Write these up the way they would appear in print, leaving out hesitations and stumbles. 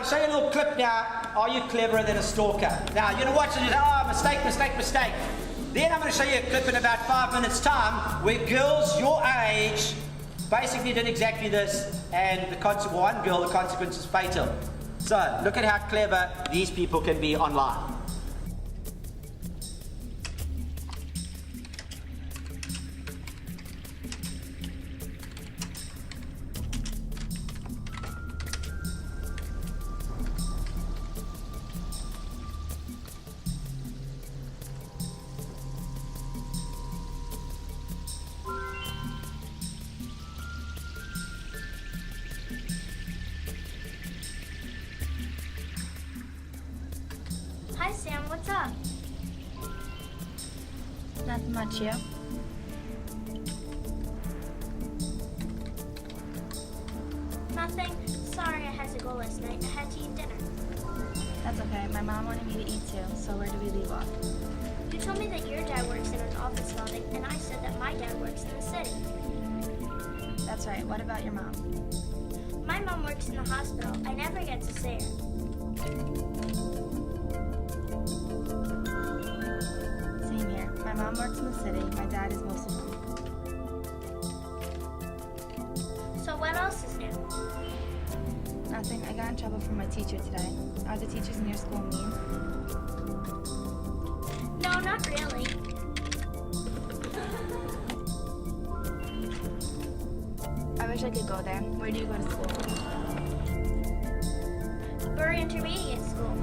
I'll show you a little clip now. Are you cleverer than a stalker? Now, you're going to watch it and say, oh, mistake, mistake, mistake. Then I'm going to show you a clip in about 5 minutes' time where girls your age basically did exactly this, and one girl, the consequence is fatal. So, look at how clever these people can be online. Hi, Sam. What's up? Nothing much, you? Nothing. Sorry I had to go last night. I had to eat dinner. That's okay. My mom wanted me to eat too, so where do we leave off? You told me that your dad works in an office building, and I said that my dad works in the city. That's right. What about your mom? My mom works in the hospital. I never get to see her. Same here. My mom works in the city. My dad is mostly home. So what else is new? Nothing. I got in trouble from my teacher today. Are the teachers in your school mean? No, not really. I wish I could go there. Where do you go to school? Bury Intermediate School.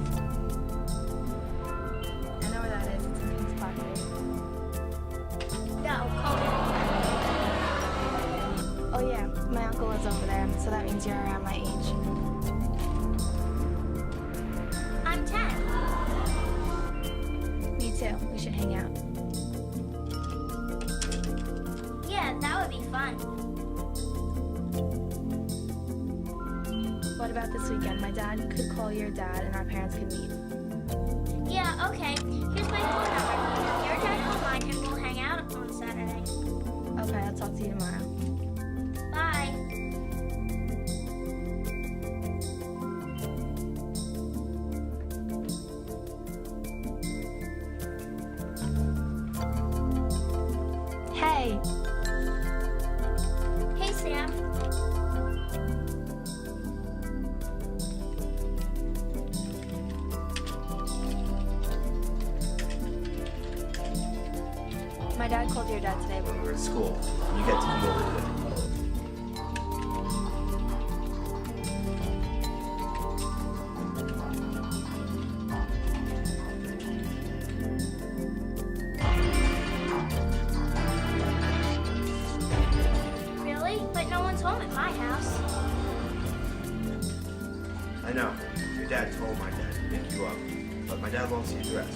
I know where that is. It's in Kings Park, right? No, Coleman. Oh yeah, my uncle lives over there, so that means you're around my age. I'm 10. Me too. We should hang out. Yeah, that would be fun. What about this weekend? My dad could call your dad and our parents could meet. Yeah, okay. Here's my phone number. Your dad call mine and we'll hang out on Saturday. Okay, I'll talk to you tomorrow. Bye. Hey! Hey, Sam. My dad called your dad today when we were at school. You get to come over today. Really? But no one's home at my house. I know. Your dad told my dad to pick you up, but my dad lost the address.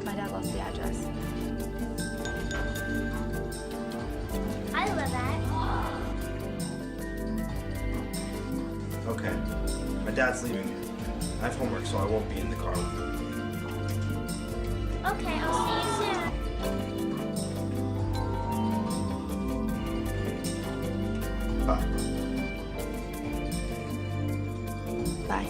My dad lost the address. I live at. Okay. My dad's leaving me. I have homework, so I won't be in the car with you. Okay, I'll see you soon. Bye. Bye.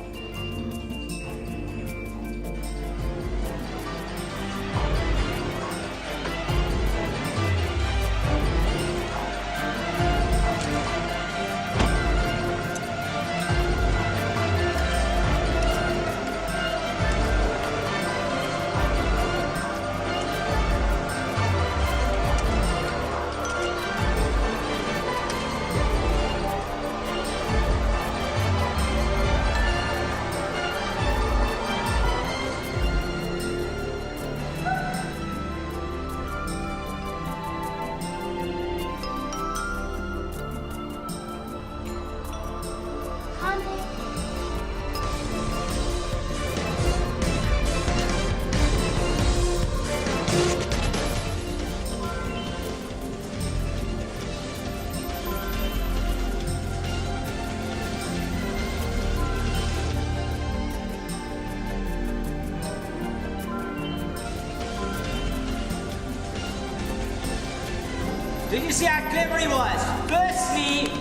Coming. Did you see how clever he was? Firstly,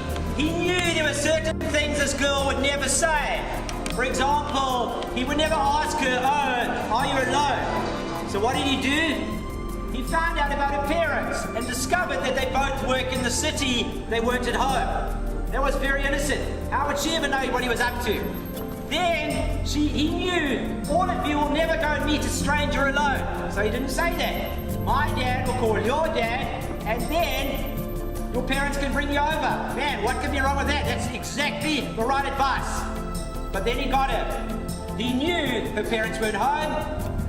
He knew there were certain things this girl would never say. For example, he would never ask her, "Oh, are you alone?" So what did he do? He found out about her parents and discovered that they both work in the city. They weren't at home. That was very innocent. How would she ever know what he was up to? Then he knew all of you will never go and meet a stranger alone. So he didn't say that. My dad will call your dad, and then your parents can bring you over. Man, what could be wrong with that? That's exactly the right advice. But then he got her. He knew her parents weren't home,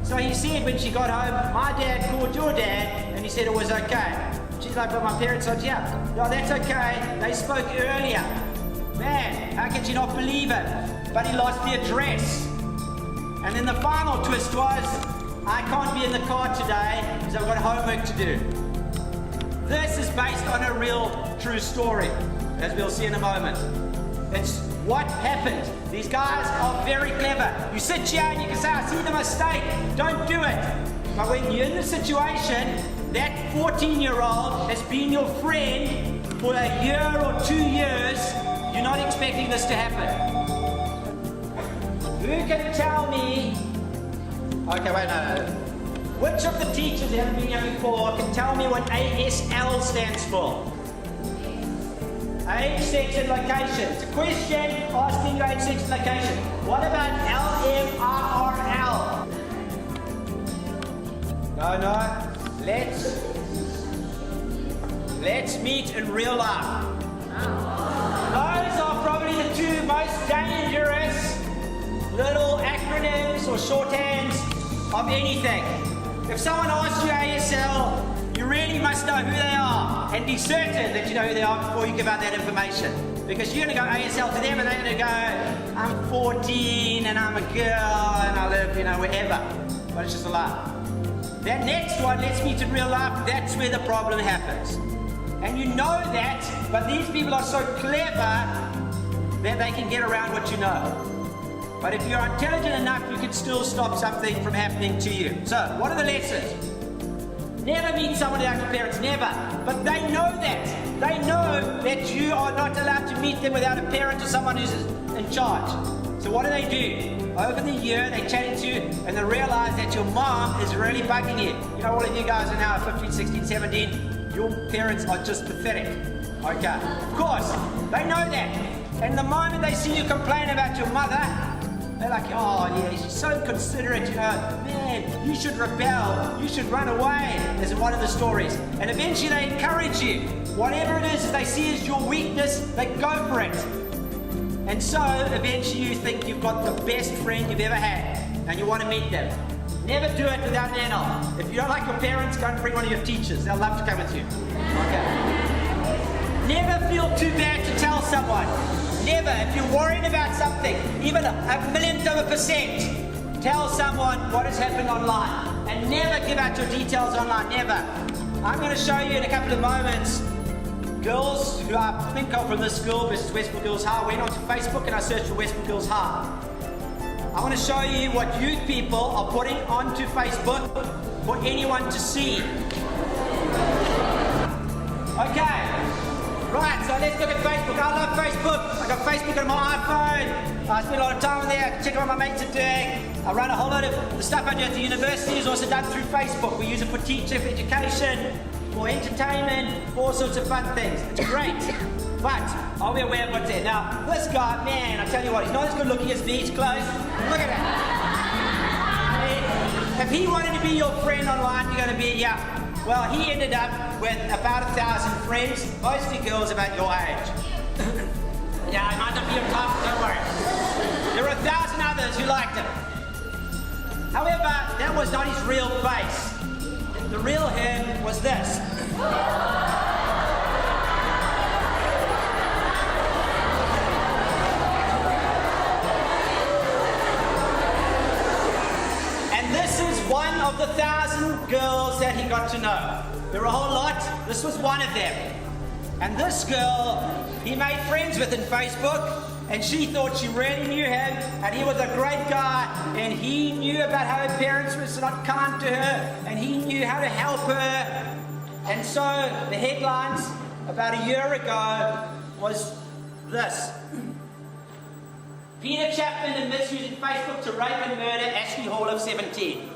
so he said when she got home, my dad called your dad, and he said it was okay. She's like, but my parents aren't here. No, that's okay. They spoke earlier. Man, how can she not believe it? But he lost the address. And then the final twist was, I can't be in the car today because I've got homework to do. This is based on a real, true story, as we'll see in a moment. It's what happened. These guys are very clever. You sit here and you can say, I see the mistake. Don't do it. But when you're in the situation, that 14-year-old has been your friend for a year or 2 years, you're not expecting this to happen. Who can tell me... Okay, wait, no. Which of the teachers that haven't been here before can tell me what ASL stands for? Age, sex, and location. It's a question asking you age, sex, and location. What about LMRRL? No. Let's meet in real life. Those are probably the two most dangerous little acronyms or shorthands of anything. If someone asks you ASL, you really must know who they are and be certain that you know who they are before you give out that information. Because you're going to go ASL to them and they're going to go, I'm 14 and I'm a girl and I live, wherever. But it's just a lie. That next one, let's meet in real life, that's where the problem happens. And you know that, but these people are so clever that they can get around what you know. But if you're intelligent enough, you can still stop something from happening to you. So, what are the lessons? Never meet someone without your parents, never. But they know that. They know that you are not allowed to meet them without a parent or someone who's in charge. So what do? Over the year, they change you and they realize that your mom is really bugging you. You know, all of you guys are now 15, 16, 17. Your parents are just pathetic. Okay. Of course, they know that. And the moment they see you complain about your mother, they're like, oh yeah, she's so inconsiderate, man, you should rebel, you should run away, as in one of the stories. And eventually they encourage you. Whatever it is they see as your weakness, they go for it. And so, eventually you think you've got the best friend you've ever had, and you want to meet them. Never do it without an NL. If you don't like your parents, go and bring one of your teachers. They'll love to come with you. Okay. Never feel too bad to tell someone. Never. If you're worried about something, even a millionth of a percent, tell someone what has happened online. And never give out your details online. Never. I'm going to show you in a couple of moments girls who I think are from this school, this is Westbrook Girls High. I went onto Facebook and I searched for Westbrook Girls High. I want to show you what youth people are putting onto Facebook for anyone to see. Okay. Right, so let's look at Facebook. I love Facebook. I got Facebook on my iPhone. I spend a lot of time on there. I can check what my mates are doing. I run a whole lot of the stuff I do at the university is also done through Facebook. We use it for teacher, for education, for entertainment, for all sorts of fun things. It's great. But are we aware of what's there? Now, this guy, man, I tell you what, he's not as good looking as me. He's close. Look at that. I mean, if he wanted to be your friend online, you're going to be, yeah. Well, he ended up with about 1,000 friends, mostly girls about your age. Yeah, I might not be your type, don't worry. There were 1,000 others who liked him. However, that was not his real face. The real him was this. And this is one of the 1,000 girls that he got to know. There were a whole lot. This was one of them. And this girl, he made friends with in Facebook, and she thought she really knew him, and he was a great guy, and he knew about how her parents were not kind to her, and he knew how to help her. And so the headlines about a year ago was this. Peter Chapman admits using Facebook to rape and murder Ashley Hall of 17.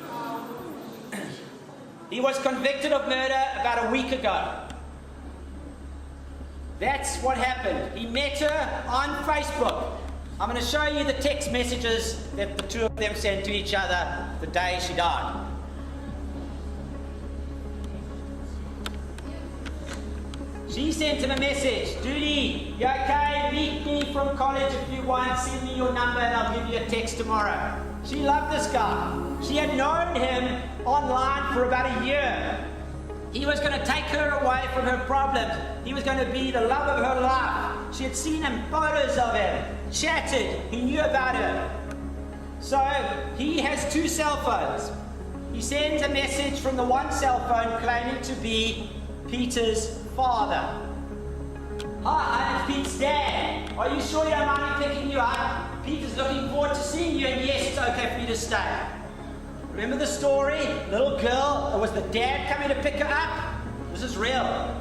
He was convicted of murder about a week ago. That's what happened. He met her on Facebook. I'm going to show you the text messages that the two of them sent to each other the day she died. She sent him a message. Duty, you okay? Meet me from college if you want. Send me your number and I'll give you a text tomorrow. She loved this guy. She had known him online for about a year. He was going to take her away from her problems. He was going to be the love of her life. She had seen him, photos of him, chatted. He knew about her. So he has two cell phones. He sends a message from the one cell phone claiming to be Peter's father. Hi, it's Pete's dad. Are you sure you don't mind me picking you up? Peter's looking forward to seeing you, and yes, it's okay for you to stay. Remember the story? Little girl, it was the dad coming to pick her up? This is real.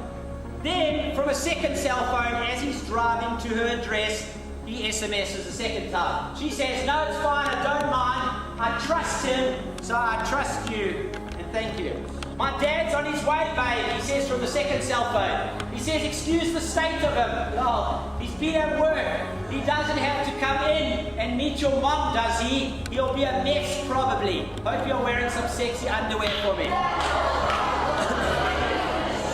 Then, from a second cell phone, as he's driving to her address, he SMSs a second time. She says, no, it's fine, I don't mind. I trust him, so I trust you, and thank you. My dad's on his way, babe, he says from the second cell phone. He says, excuse the state of him. Oh, he's been at work. He doesn't have to come in and meet your mom, does he? He'll be a mess, probably. Hope you're wearing some sexy underwear for me.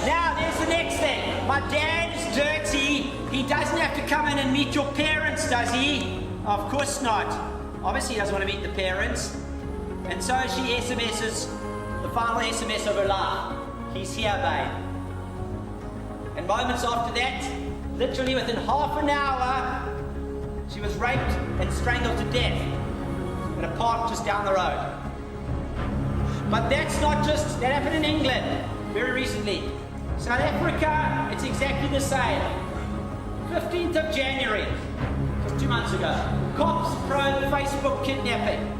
Now, there's the next thing. My dad is dirty. He doesn't have to come in and meet your parents, does he? Of course not. Obviously, he doesn't want to meet the parents. And so she SMSs the final SMS of her life. He's here, babe. And moments after that, literally within half an hour, she was raped and strangled to death in a park just down the road. But that's not just, that happened in England very recently. South Africa, it's exactly the same. 15th of January, just 2 months ago, cops probe Facebook kidnapping.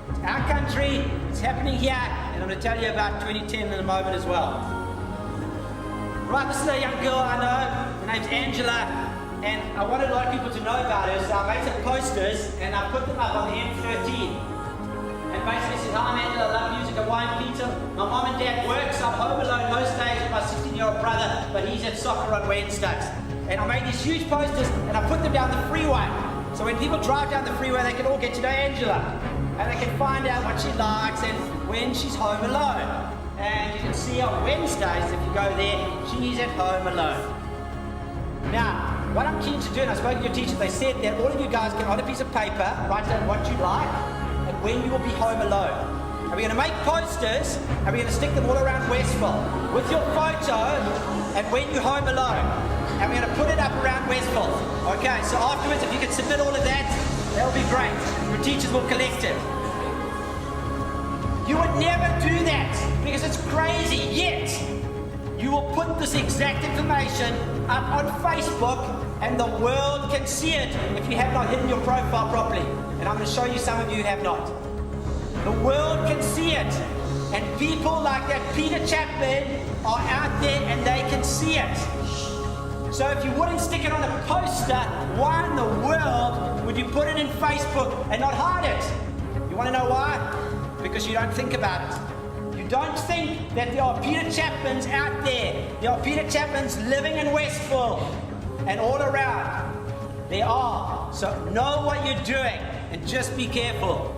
It's our country, it's happening here, and I'm going to tell you about 2010 in a moment as well. Right, this is a young girl I know, her name's Angela, and I wanted a lot of people to know about her, so I made some posters, and I put them up on the M13. And basically said, hi, I'm Angela, I love music, I wine Peter. My mom and dad work, so I'm home alone most days with my 16-year-old brother, but he's at soccer on Wednesdays. And I made these huge posters, and I put them down the freeway. So when people drive down the freeway, they can all get to know Angela. And they can find out what she likes and when she's home alone. And you can see on Wednesdays, if you go there, she's at home alone. Now, what I'm keen to do, and I spoke to your teachers, they said that all of you guys can, on a piece of paper, write down what you like and when you will be home alone. And we're going to make posters, and we're going to stick them all around Westville with your photo and when you're home alone. And we're going to put it up around Westville. Okay, so afterwards, if you can submit all of that, that'll be great. Your teachers will collect it. You would never do that because it's crazy, yet you will put this exact information up on Facebook and the world can see it if you have not hidden your profile properly. And I'm going to show you some of you who have not. The world can see it. And people like that Peter Chapman are out there and they can see it. So if you wouldn't stick it on a poster, why in the world would you put it in Facebook and not hide it? You want to know why? Because you don't think about it. You don't think that there are Peter Chapmans out there. There are Peter Chapmans living in Westville and all around. There are. So know what you're doing and just be careful.